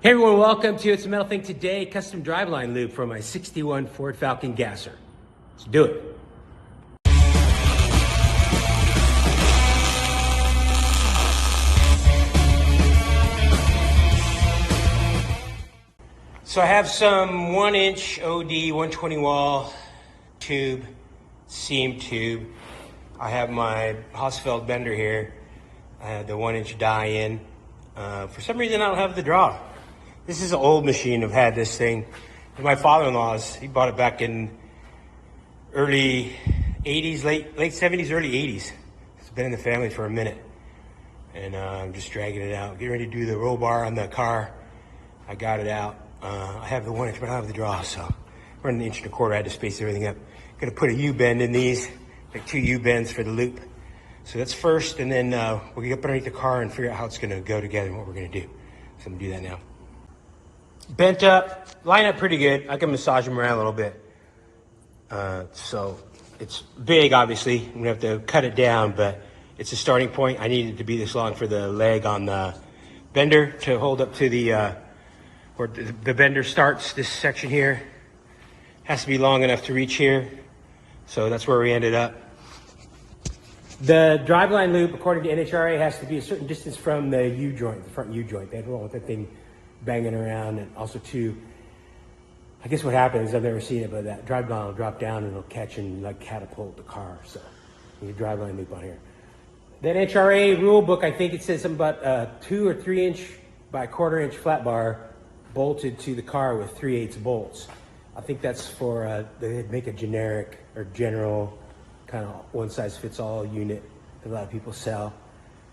Hey everyone, welcome to It's a Metal Thing Today, custom driveline loop for my 61 Ford Falcon Gasser. Let's do it. So I have some 1-inch OD 120 wall tube, seam tube. I have my Hausfeld bender here. I had the 1-inch die in. For some reason I don't have the draw. This is an old machine. I've had this thing. My father-in-law's, he bought it back in early 80s, late 70s, early 80s. It's been in the family for a minute. And I'm just dragging it out. Getting ready to do the roll bar on the car. I got it out. I have the 1-inch, but I don't have the draw, so running 1.25 inches. I had to space everything up. Gonna put a U-bend in these, like 2 U-bends for the loop. So that's first, and then we're gonna get up underneath the car and figure out how it's gonna go together and what we're gonna do. So I'm gonna do that now. Bent up, line up pretty good. I can massage them around a little bit. So it's big, obviously. I'm gonna have to cut it down, but it's a starting point. I need it to be this long for the leg on the bender to hold up to the, where the bender starts. This section here has to be long enough to reach here. So that's where we ended up. The driveline loop, according to NHRA, has to be a certain distance from the U-joint, the front U-joint. They don't want that thing banging around. And also too, I guess what happens, I've never seen it, but that driveline will drop down and it'll catch and like catapult the car. So you need a driveline loop on here. The NHRA rule book, I think it says something about 2 or 3 inch by 1/4 inch flat bar bolted to the car with 3/8 bolts. I think that's for, they make a generic or general kind of one-size-fits-all unit that a lot of people sell.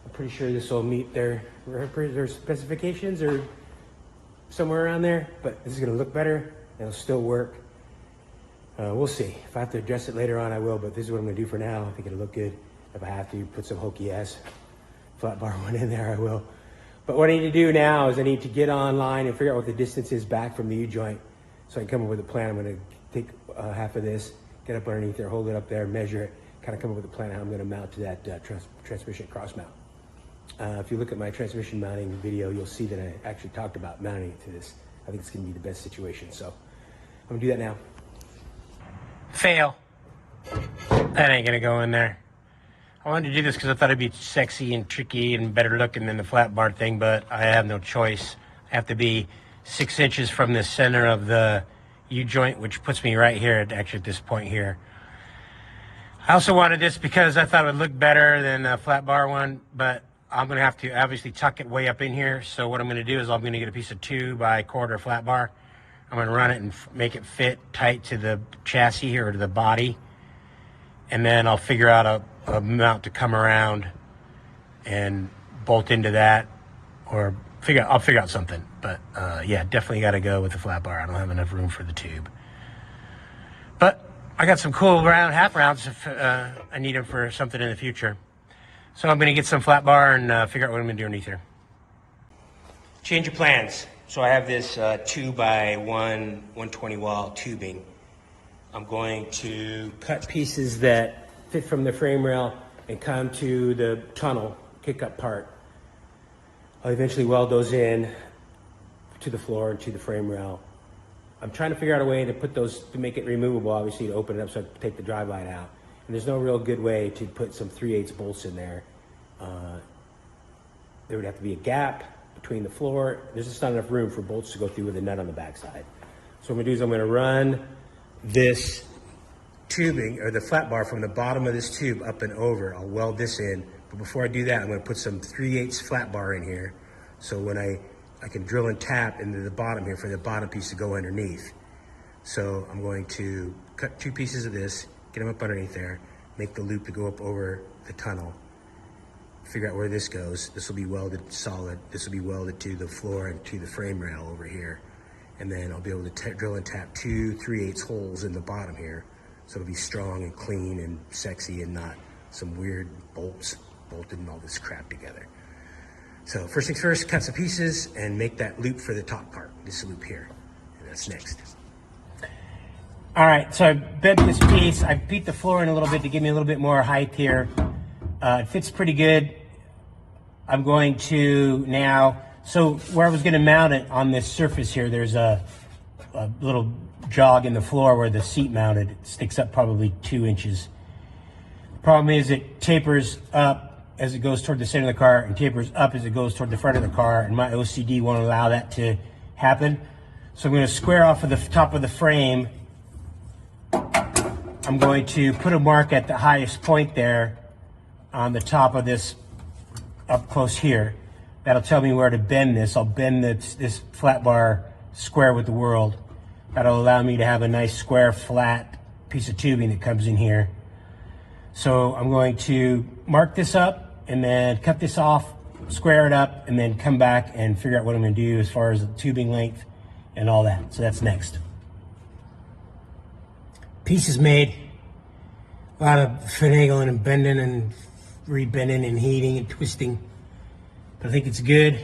I'm pretty sure this will meet their specifications or somewhere around there, but this is gonna look better. It'll still work. We'll see. If I have to address it later on, I will, but this is what I'm gonna do for now. I think it'll look good. If I have to put some hokey ass flat bar one in there, I will. But what I need to do now is I need to get online and figure out what the distance is back from the U-joint so I can come up with a plan. I'm gonna take half of this, get up underneath there, hold it up there, measure it, kind of come up with a plan how I'm gonna mount to that transmission cross mount. If you look at my transmission mounting video, you'll see that I actually talked about mounting it to this. I think it's gonna be the best situation. So I'm gonna do that now. Fail. That ain't gonna go in there. I wanted to do this because I thought it'd be sexy and tricky and better looking than the flat bar thing, but I have no choice. I have to be 6 inches from the center of the U-joint, which puts me right here at this point here. I also wanted this because I thought it would look better than the flat bar one, but I'm gonna have to obviously tuck it way up in here. So what I'm gonna do is I'm gonna get a piece of 2 by 1/4 flat bar. I'm gonna run it and make it fit tight to the chassis here or to the body. And then I'll figure out a mount to come around and bolt into that, or I'll figure out something. But yeah, definitely got to go with the flat bar. I don't have enough room for the tube. But I got some cool half rounds if I need them for something in the future. So I'm going to get some flat bar and figure out what I'm going to do underneath here. Change of plans. So I have this 2 by 120 wall tubing. I'm going to cut pieces that fit from the frame rail and come to the tunnel, kick up part. I'll eventually weld those in to the floor and to the frame rail. I'm trying to figure out a way to put those, to make it removable, obviously, to open it up so I can take the drive line out. And there's no real good way to put some 3/8 bolts in there. There would have to be a gap between the floor. There's just not enough room for bolts to go through with a nut on the backside. So what I'm gonna do is I'm gonna run this tubing or the flat bar from the bottom of this tube up and over. I'll weld this in, but before I do that, I'm gonna put some 3/8 flat bar in here. So when I can drill and tap into the bottom here for the bottom piece to go underneath. So I'm going to cut 2 pieces of this, get them up underneath there, make the loop to go up over the tunnel, figure out where this goes. This will be welded solid. This will be welded to the floor and to the frame rail over here. And then I'll be able to drill and tap 2 3/8 holes in the bottom here. So it'll be strong and clean and sexy and not some weird bolts bolted and all this crap together. So first things first, cut some pieces and make that loop for the top part, this loop here. And that's next. All right, so I bent this piece. I beat the floor in a little bit to give me a little bit more height here. It fits pretty good. I'm going to now So where I was going to mount it on this surface here, there's a little jog in the floor where the seat mounted. It sticks up probably 2 inches. The problem is it tapers up as it goes toward the center of the car and tapers up as it goes toward the front of the car, and my OCD won't allow that to happen. So I'm going to square off of the top of the frame. I'm going to put a mark at the highest point there on the top of this up close here. That'll tell me where to bend this. I'll bend this flat bar square with the world. That'll allow me to have a nice square flat piece of tubing that comes in here. So I'm going to mark this up and then cut this off, square it up, and then come back and figure out what I'm going to do as far as the tubing length and all that. So that's next. Piece is made. A lot of finagling and bending and rebending and heating and twisting. But I think it's good.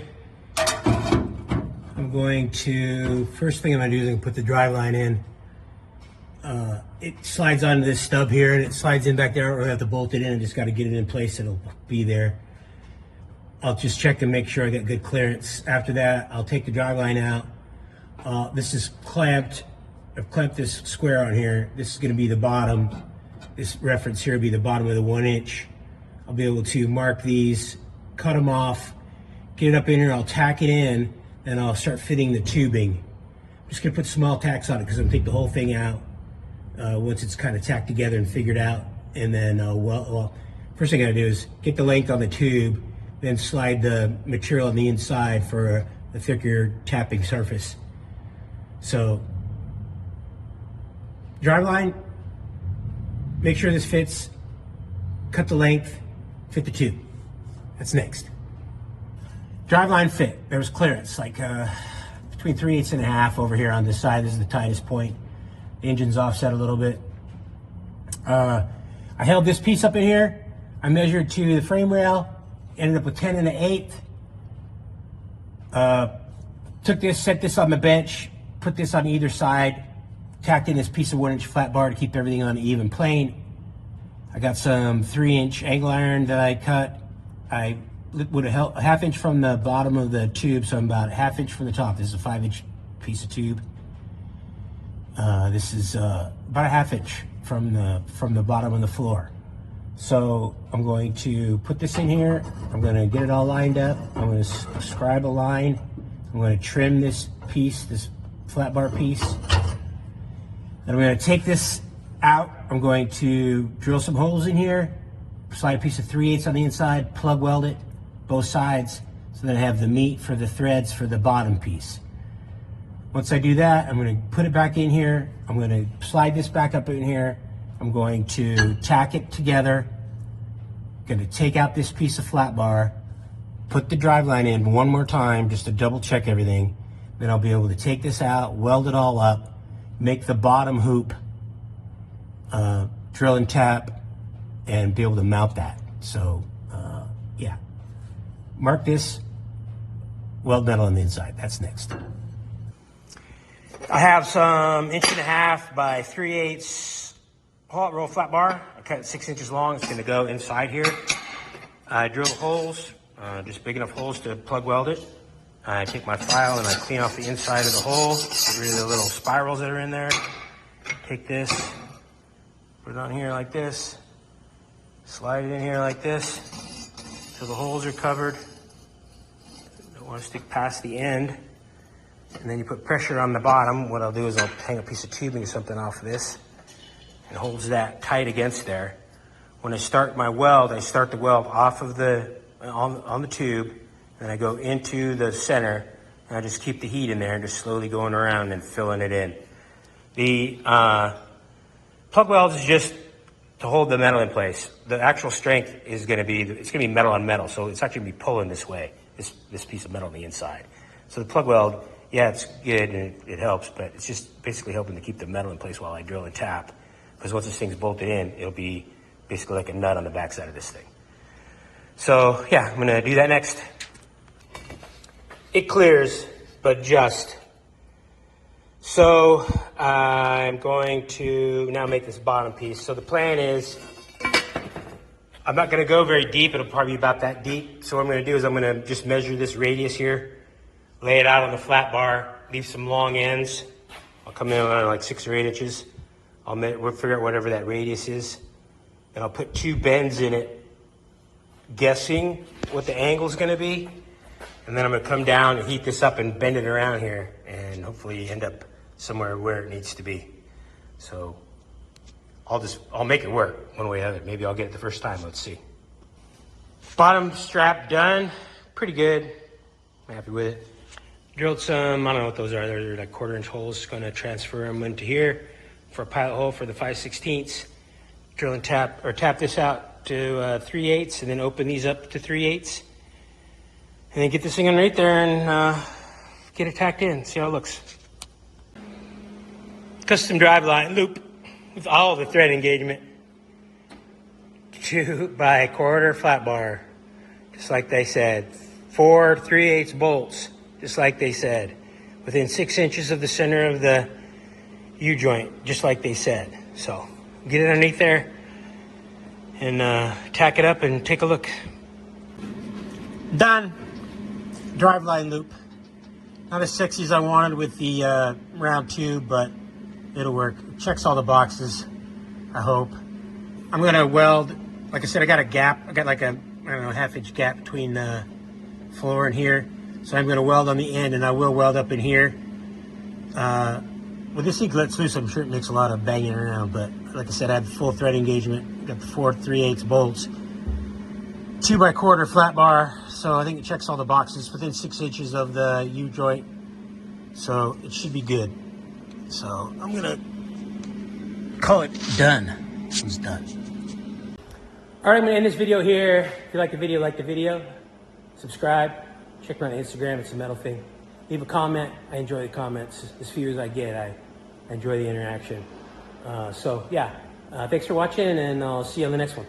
I'm going to, first thing I'm going to do is I'm going to put the driveline in. It slides onto this stub here and it slides in back there. I don't really have to bolt it in. I just got to get it in place. It'll be there. I'll just check and make sure I get good clearance. After that, I'll take the driveline out. This is clamped. I've clamped this square on here. This is going to be the bottom. This reference here will be the bottom of the 1 inch. I'll be able to mark these, cut them off, get it up in here. I'll tack it in, and I'll start fitting the tubing. I'm just going to put small tacks on it because I'm going to take the whole thing out once it's kind of tacked together and figured out. And then, first thing I got to do is get the length on the tube, then slide the material on the inside for a thicker tapping surface. So, driveline, make sure this fits, cut the length, fit the tube. That's next. Driveline fit, there was clearance, like between 3/8 and a half over here on this side. This is the tightest point. The engine's offset a little bit. I held this piece up in here. I measured to the frame rail, ended up with 10 1/8. Took this, set this on the bench, put this on either side, tacked in this piece of 1 inch flat bar to keep everything on an even plane. I got some 3-inch angle iron that I cut. I would have held a 1/2 inch from the bottom of the tube, so I'm about a 1/2 inch from the top. This is a 5-inch piece of tube. This is about a 1/2 inch from the bottom of the floor. So I'm going to put this in here. I'm going to get it all lined up. I'm going to scribe a line. I'm going to trim this piece, this flat bar piece. And I'm going to take this out. I'm going to drill some holes in here, slide a piece of 3/8 on the inside, plug weld it, both sides, so that I have the meat for the threads for the bottom piece. Once I do that, I'm going to put it back in here. I'm going to slide this back up in here. I'm going to tack it together. I'm going to take out this piece of flat bar, put the driveline in one more time just to double check everything. Then I'll be able to take this out, weld it all up, make the bottom hoop, drill and tap, and be able to mount that. So, yeah. Mark this, weld metal on the inside. That's next. I have some 1.5 by 3/8 hot roll flat bar. I cut it 6 inches long. It's going to go inside here. I drill holes, just big enough holes to plug weld it. I take my file and I clean off the inside of the hole, get rid of the little spirals that are in there. Take this, put it on here like this, slide it in here like this, so the holes are covered. Don't want to stick past the end. And then you put pressure on the bottom. What I'll do is I'll hang a piece of tubing or something off of this. It holds that tight against there. When I start my weld, I start the weld off of on the tube, and I go into the center, and I just keep the heat in there and just slowly going around and filling it in. The plug weld is just to hold the metal in place. The actual strength is going to be, it's going to be metal on metal, so it's actually going to be pulling this way, this piece of metal on the inside. So the plug weld, yeah, it's good and it helps, but it's just basically helping to keep the metal in place while I drill and tap. Because once this thing's bolted in, it'll be basically like a nut on the backside of this thing. So yeah, I'm gonna do that next. It clears, but just. So I'm going to now make this bottom piece. So the plan is, I'm not gonna go very deep. It'll probably be about that deep. So what I'm gonna do is I'm gonna just measure this radius here lay it out on the flat bar, leave some long ends. I'll come in on like 6 or 8 inches. We'll figure out whatever that radius is. And I'll put 2 bends in it, guessing what the angle is gonna be. And then I'm gonna come down and heat this up and bend it around here and hopefully end up somewhere where it needs to be. So I'll make it work one way or the other. Maybe I'll get it the first time, let's see. Bottom strap done, pretty good. I'm happy with it. Drilled some, I don't know what those are. They're like 1/4-inch holes. Gonna transfer them into here for a pilot hole for the 5/16. Drill and tap this out to 3/8 and then open these up to 3/8. And then get this thing underneath there and get it tacked in, see how it looks. Custom driveline loop with all the thread engagement. 2 by 1/4 flat bar, just like they said. 4 3/8 bolts, just like they said. Within 6 inches of the center of the U-joint, just like they said. So get it underneath there and tack it up and take a look. Done. Driveline loop. Not as sexy as I wanted with the round tube, but it'll work. It checks all the boxes, I hope. I'm gonna weld, like I said, I got a gap. I got like a, I don't know, 1/2-inch gap between the floor and here. So I'm gonna weld on the end, and I will weld up in here. With this thing lets loose, I'm sure it makes a lot of banging around, but like I said, I have full thread engagement. Got the 4 3/8 bolts. 2 by 1/4 flat bar, so I think it checks all the boxes within 6 inches of the U-joint, so it should be good. So I'm gonna call it done. It's done. All right, I'm gonna end this video here. If you like the video, subscribe. Check me out on Instagram, it's a metal thing. Leave a comment, I enjoy the comments. As few as I get, I enjoy the interaction. So yeah, thanks for watching, and I'll see you on the next one.